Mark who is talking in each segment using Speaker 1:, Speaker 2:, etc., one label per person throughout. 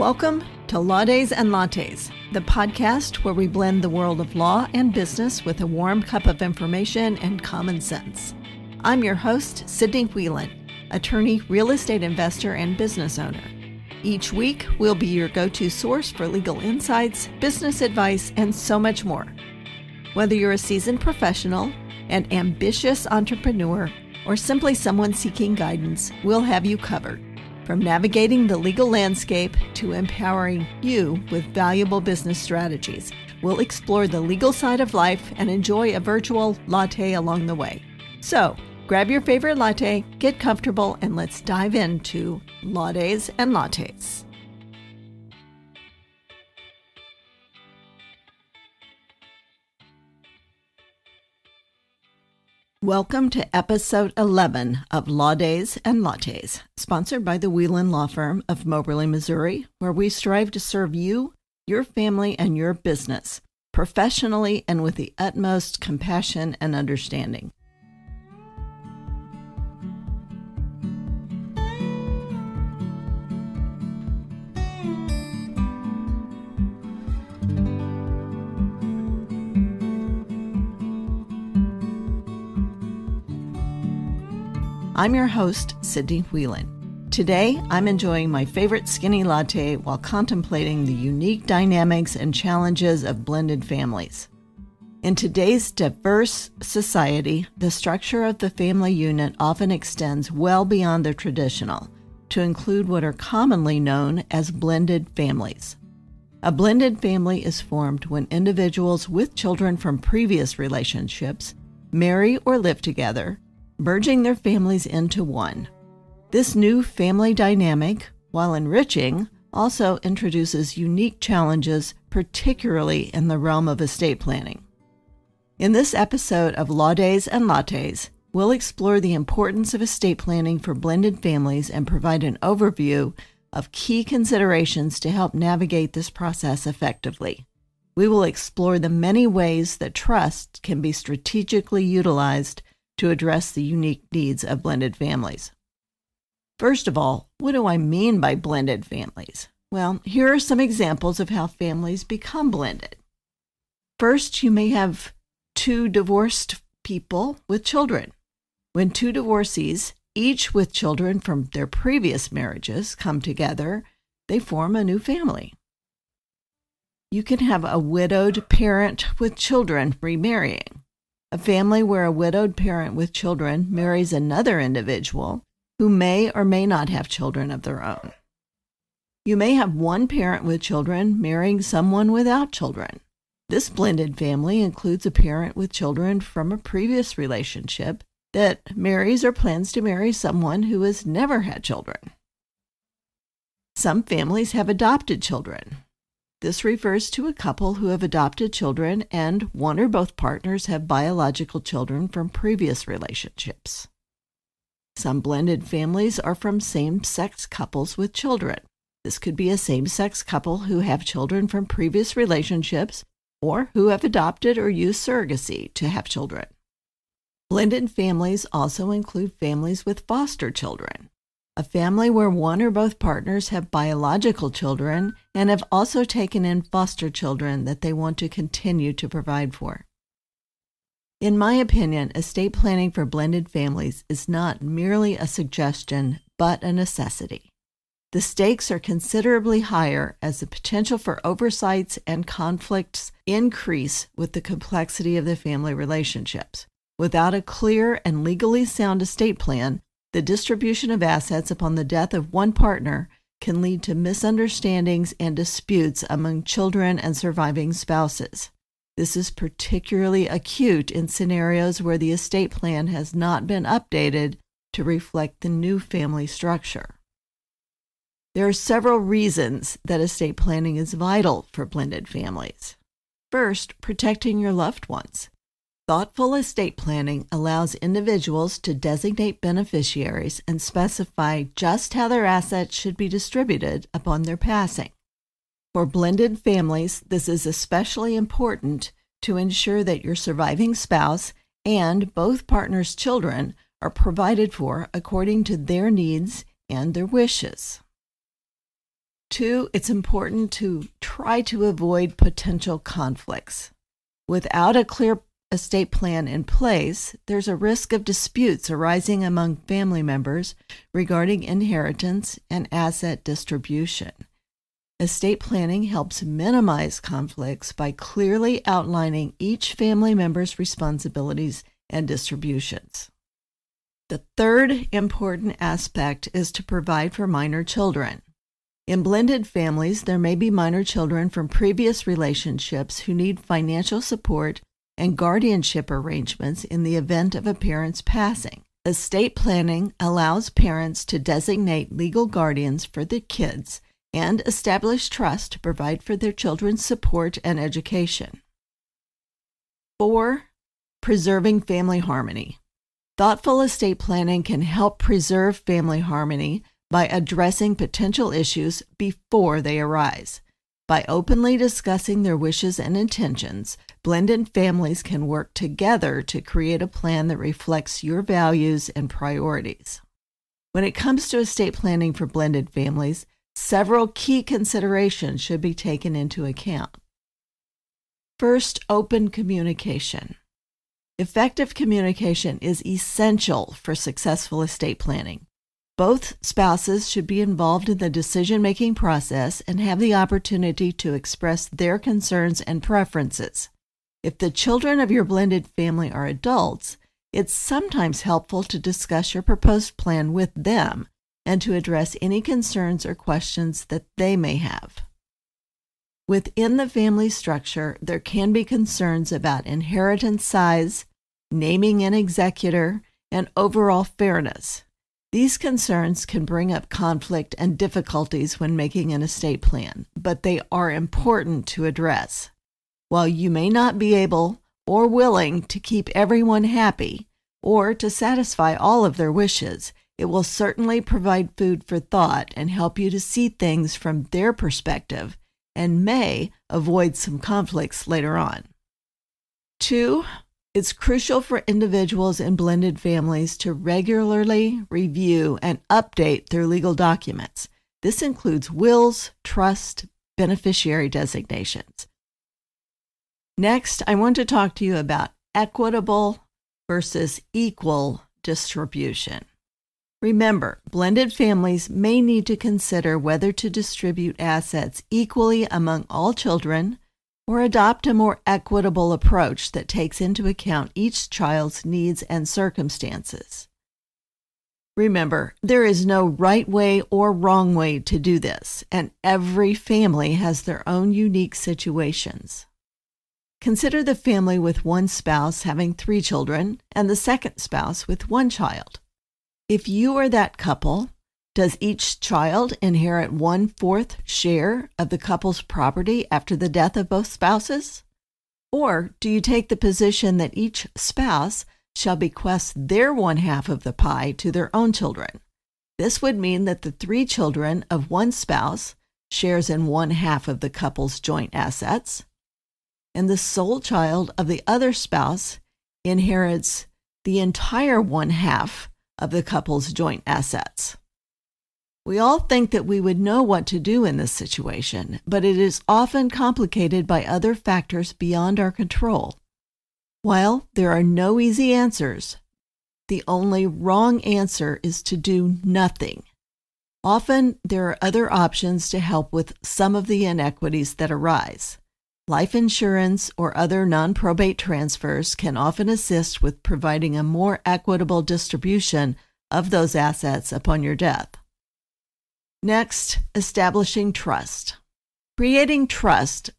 Speaker 1: Welcome to Law Days and Lattes, the podcast where we blend the world of law and business with a warm cup of information and common sense. I'm your host, Sidney Wheelan, attorney, real estate investor, and business owner. Each week, we'll be your go-to source for legal insights, business advice, and so much more. Whether you're a seasoned professional, an ambitious entrepreneur, or simply someone seeking guidance, we'll have you covered. From navigating the legal landscape to empowering you with valuable business strategies, we'll explore the legal side of life and enjoy a virtual latte along the way. So, grab your favorite latte, get comfortable, and let's dive into Law Days and Lattes. Welcome to episode 11 of Law Days and Lattes, sponsored by the Wheelan Law Firm of Moberly, Missouri, where we strive to serve you, your family, and your business professionally and with the utmost compassion and understanding. I'm your host, Sidney Wheelan. Today, I'm enjoying my favorite skinny latte while contemplating the unique dynamics and challenges of blended families. In today's diverse society, the structure of the family unit often extends well beyond the traditional to include what are commonly known as blended families. A blended family is formed when individuals with children from previous relationships marry or live together, merging their families into one. This new family dynamic, while enriching, also introduces unique challenges, particularly in the realm of estate planning. In this episode of Law Days and Lattes, we'll explore the importance of estate planning for blended families and provide an overview of key considerations to help navigate this process effectively. We will explore the many ways that trust can be strategically utilized to address the unique needs of blended families. First of all, what do I mean by blended families? Well, here are some examples of how families become blended. First, you may have two divorced people with children. When two divorcees, each with children from their previous marriages, come together, they form a new family. You can have a widowed parent with children remarrying. A family where a widowed parent with children marries another individual who may or may not have children of their own. You may have one parent with children marrying someone without children. This blended family includes a parent with children from a previous relationship that marries or plans to marry someone who has never had children. Some families have adopted children. This refers to a couple who have adopted children and one or both partners have biological children from previous relationships. Some blended families are from same-sex couples with children. This could be a same-sex couple who have children from previous relationships or who have adopted or used surrogacy to have children. Blended families also include families with foster children. A family where one or both partners have biological children and have also taken in foster children that they want to continue to provide for. In my opinion, estate planning for blended families is not merely a suggestion, but a necessity. The stakes are considerably higher as the potential for oversights and conflicts increase with the complexity of the family relationships. Without a clear and legally sound estate plan, the distribution of assets upon the death of one partner can lead to misunderstandings and disputes among children and surviving spouses. This is particularly acute in scenarios where the estate plan has not been updated to reflect the new family structure. There are several reasons that estate planning is vital for blended families. First, protecting your loved ones. Thoughtful estate planning allows individuals to designate beneficiaries and specify just how their assets should be distributed upon their passing. For blended families, this is especially important to ensure that your surviving spouse and both partners' children are provided for according to their needs and their wishes. 2, it's important to try to avoid potential conflicts. Without a clear estate plan in place, there's a risk of disputes arising among family members regarding inheritance and asset distribution. Estate planning helps minimize conflicts by clearly outlining each family member's responsibilities and distributions. The third important aspect is to provide for minor children. In blended families, there may be minor children from previous relationships who need financial support and guardianship arrangements in the event of a parent's passing. Estate planning allows parents to designate legal guardians for their kids and establish trust to provide for their children's support and education. 4, preserving family harmony. Thoughtful estate planning can help preserve family harmony by addressing potential issues before they arise. By openly discussing their wishes and intentions, blended families can work together to create a plan that reflects your values and priorities. When it comes to estate planning for blended families, several key considerations should be taken into account. First, open communication. Effective communication is essential for successful estate planning. Both spouses should be involved in the decision-making process and have the opportunity to express their concerns and preferences. If the children of your blended family are adults, it's sometimes helpful to discuss your proposed plan with them and to address any concerns or questions that they may have. Within the family structure, there can be concerns about inheritance size, naming an executor, and overall fairness. These concerns can bring up conflict and difficulties when making an estate plan, but they are important to address. While you may not be able or willing to keep everyone happy or to satisfy all of their wishes, it will certainly provide food for thought and help you to see things from their perspective and may avoid some conflicts later on. 2, it's crucial for individuals in blended families to regularly review and update their legal documents. This includes wills, trust, beneficiary designations. Next, I want to talk to you about equitable versus equal distribution. Remember, blended families may need to consider whether to distribute assets equally among all children or adopt a more equitable approach that takes into account each child's needs and circumstances. Remember, there is no right way or wrong way to do this, and every family has their own unique situations. Consider the family with one spouse having 3 children and the second spouse with 1 child. If you are that couple, does each child inherit 1/4 share of the couple's property after the death of both spouses? Or do you take the position that each spouse shall bequest their 1/2 of the pie to their own children? This would mean that the 3 children of one spouse shares in 1/2 of the couple's joint assets, and the sole child of the other spouse inherits the entire 1/2 of the couple's joint assets. We all think that we would know what to do in this situation, but it is often complicated by other factors beyond our control. While there are no easy answers, the only wrong answer is to do nothing. Often there are other options to help with some of the inequities that arise. Life insurance or other non-probate transfers can often assist with providing a more equitable distribution of those assets upon your death. Next, establishing trust. Creating trust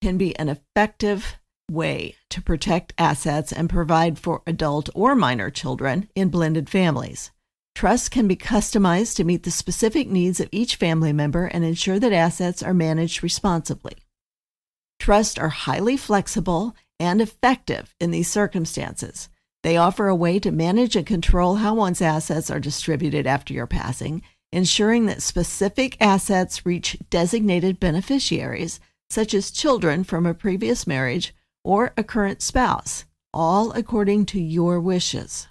Speaker 1: can be an effective way to protect assets and provide for adult or minor children in blended families. Trust can be customized to meet the specific needs of each family member and ensure that assets are managed responsibly. Trusts are highly flexible and effective in these circumstances. They offer a way to manage and control how one's assets are distributed after your passing, ensuring that specific assets reach designated beneficiaries, such as children from a previous marriage or a current spouse, all according to your wishes.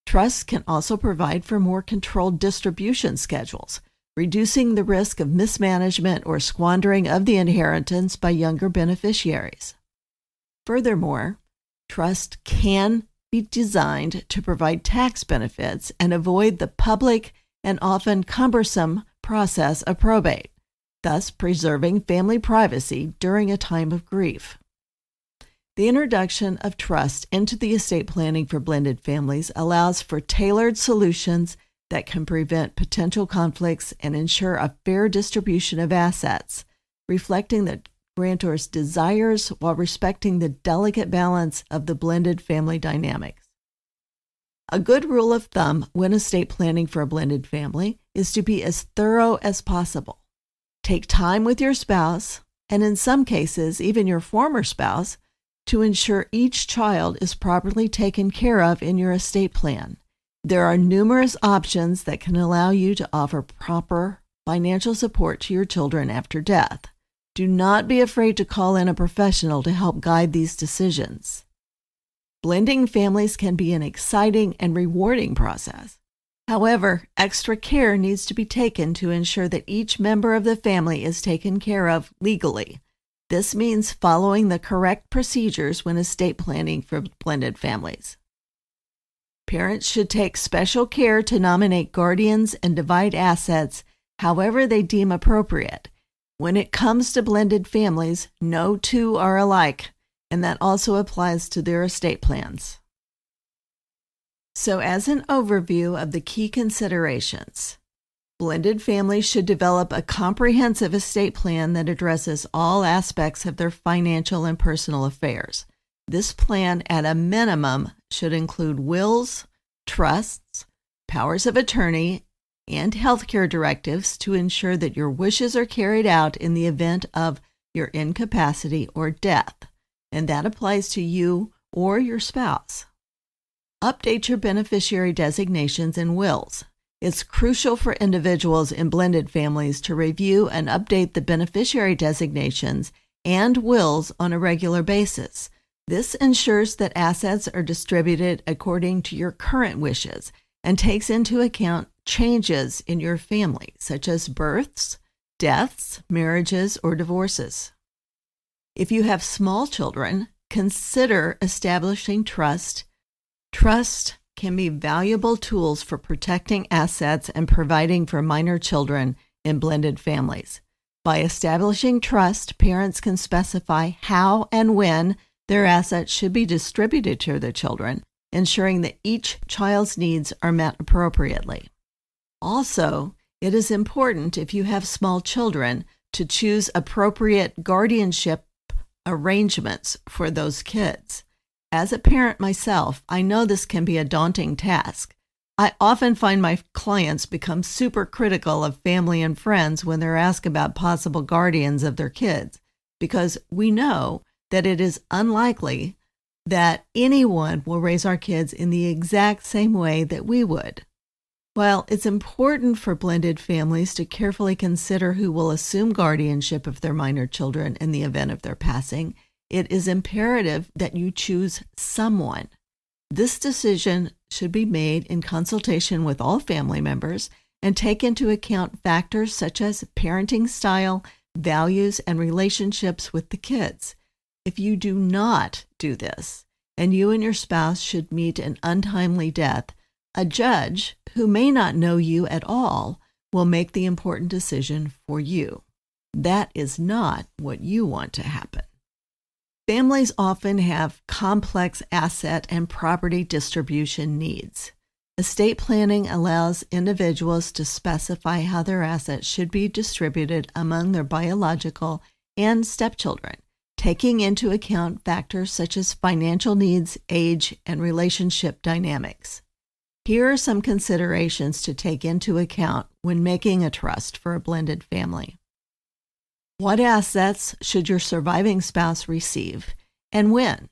Speaker 1: Trusts can also provide for more controlled distribution schedules, reducing the risk of mismanagement or squandering of the inheritance by younger beneficiaries. Furthermore, trust can be designed to provide tax benefits and avoid the public and often cumbersome process of probate, thus preserving family privacy during a time of grief. The introduction of trust into the estate planning for blended families allows for tailored solutions that can prevent potential conflicts and ensure a fair distribution of assets, reflecting the grantor's desires while respecting the delicate balance of the blended family dynamics. A good rule of thumb when estate planning for a blended family is to be as thorough as possible. Take time with your spouse, and in some cases, even your former spouse, to ensure each child is properly taken care of in your estate plan. There are numerous options that can allow you to offer proper financial support to your children after death. Do not be afraid to call in a professional to help guide these decisions. Blending families can be an exciting and rewarding process. However, extra care needs to be taken to ensure that each member of the family is taken care of legally. This means following the correct procedures when estate planning for blended families. Parents should take special care to nominate guardians and divide assets however they deem appropriate. When it comes to blended families, no two are alike, and that also applies to their estate plans. So, as an overview of the key considerations, blended families should develop a comprehensive estate plan that addresses all aspects of their financial and personal affairs. This plan, at a minimum, should include wills, trusts, powers of attorney, and healthcare directives to ensure that your wishes are carried out in the event of your incapacity or death, and that applies to you or your spouse. Update your beneficiary designations and wills. It's crucial for individuals in blended families to review and update the beneficiary designations and wills on a regular basis. This ensures that assets are distributed according to your current wishes and takes into account changes in your family, such as births, deaths, marriages, or divorces. If you have small children, consider establishing trust. Trust can be valuable tools for protecting assets and providing for minor children in blended families. By establishing trust, parents can specify how and when their assets should be distributed to their children, ensuring that each child's needs are met appropriately. Also, it is important, if you have small children, to choose appropriate guardianship arrangements for those kids. As a parent myself, I know this can be a daunting task. I often find my clients become super critical of family and friends when they're asked about possible guardians of their kids, because we know that it is unlikely that anyone will raise our kids in the exact same way that we would. While it's important for blended families to carefully consider who will assume guardianship of their minor children in the event of their passing, it is imperative that you choose someone. This decision should be made in consultation with all family members and take into account factors such as parenting style, values, and relationships with the kids. If you do not do this, and you and your spouse should meet an untimely death, a judge, who may not know you at all, will make the important decision for you. That is not what you want to happen. Families often have complex asset and property distribution needs. Estate planning allows individuals to specify how their assets should be distributed among their biological and stepchildren, taking into account factors such as financial needs, age, and relationship dynamics. Here are some considerations to take into account when making a trust for a blended family. What assets should your surviving spouse receive, and when?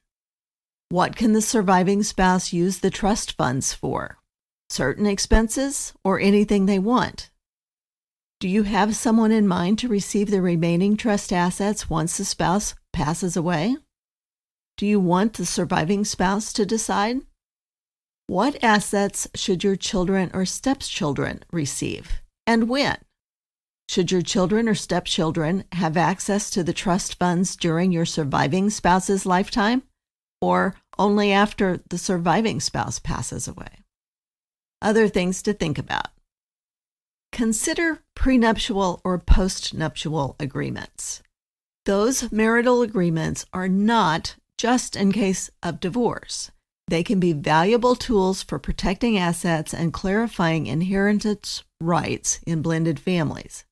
Speaker 1: What can the surviving spouse use the trust funds for? Certain expenses or anything they want? Do you have someone in mind to receive the remaining trust assets once the spouse passes away? Do you want the surviving spouse to decide? What assets should your children or stepchildren receive, and when? Should your children or stepchildren have access to the trust funds during your surviving spouse's lifetime, or only after the surviving spouse passes away? Other things to think about. Consider prenuptial or postnuptial agreements. Those marital agreements are not just in case of divorce. They can be valuable tools for protecting assets and clarifying inheritance rights in blended families.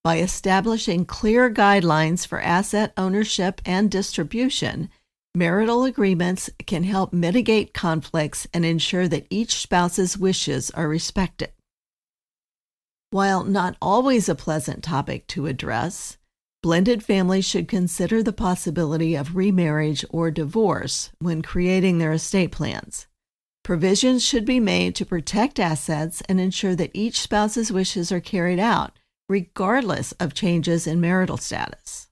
Speaker 1: By establishing clear guidelines for asset ownership and distribution, marital agreements can help mitigate conflicts and ensure that each spouse's wishes are respected. While not always a pleasant topic to address, blended families should consider the possibility of remarriage or divorce when creating their estate plans. Provisions should be made to protect assets and ensure that each spouse's wishes are carried out, regardless of changes in marital status.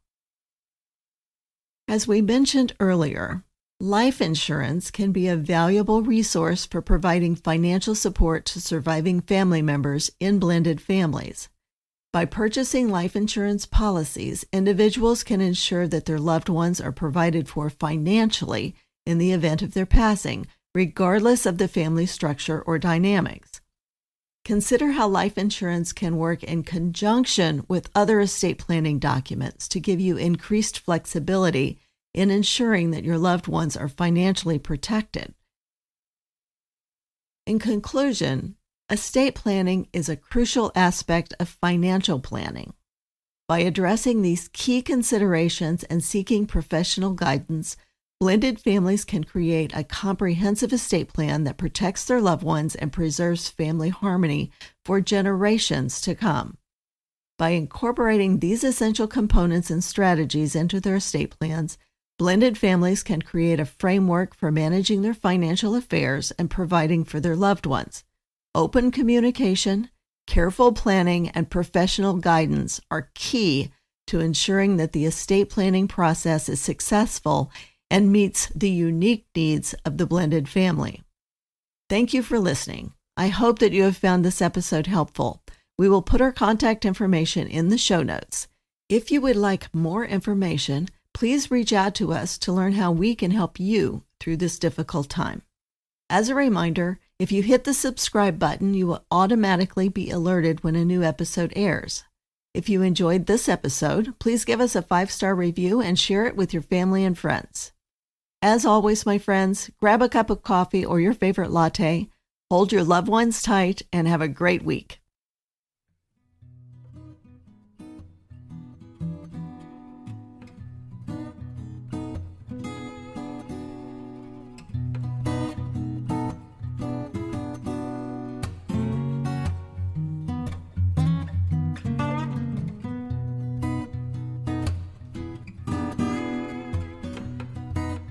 Speaker 1: As we mentioned earlier, life insurance can be a valuable resource for providing financial support to surviving family members in blended families. By purchasing life insurance policies, individuals can ensure that their loved ones are provided for financially in the event of their passing, regardless of the family structure or dynamics. Consider how life insurance can work in conjunction with other estate planning documents to give you increased flexibility in ensuring that your loved ones are financially protected. In conclusion, estate planning is a crucial aspect of financial planning. By addressing these key considerations and seeking professional guidance, blended families can create a comprehensive estate plan that protects their loved ones and preserves family harmony for generations to come. By incorporating these essential components and strategies into their estate plans, blended families can create a framework for managing their financial affairs and providing for their loved ones. Open communication, careful planning, and professional guidance are key to ensuring that the estate planning process is successful and meets the unique needs of the blended family. Thank you for listening. I hope that you have found this episode helpful. We will put our contact information in the show notes. If you would like more information, please reach out to us to learn how we can help you through this difficult time. As a reminder, if you hit the subscribe button, you will automatically be alerted when a new episode airs. If you enjoyed this episode, please give us a 5-star review and share it with your family and friends. As always, my friends, grab a cup of coffee or your favorite latte, hold your loved ones tight, and have a great week.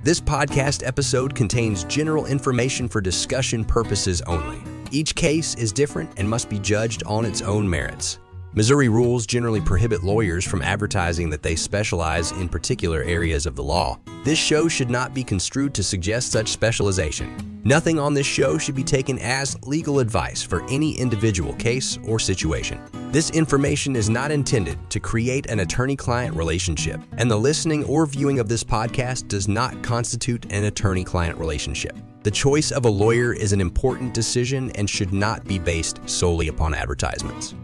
Speaker 2: This podcast episode contains general information for discussion purposes only. Each case is different and must be judged on its own merits. Missouri rules generally prohibit lawyers from advertising that they specialize in particular areas of the law. This show should not be construed to suggest such specialization. Nothing on this show should be taken as legal advice for any individual case or situation. This information is not intended to create an attorney-client relationship, and the listening or viewing of this podcast does not constitute an attorney-client relationship. The choice of a lawyer is an important decision and should not be based solely upon advertisements.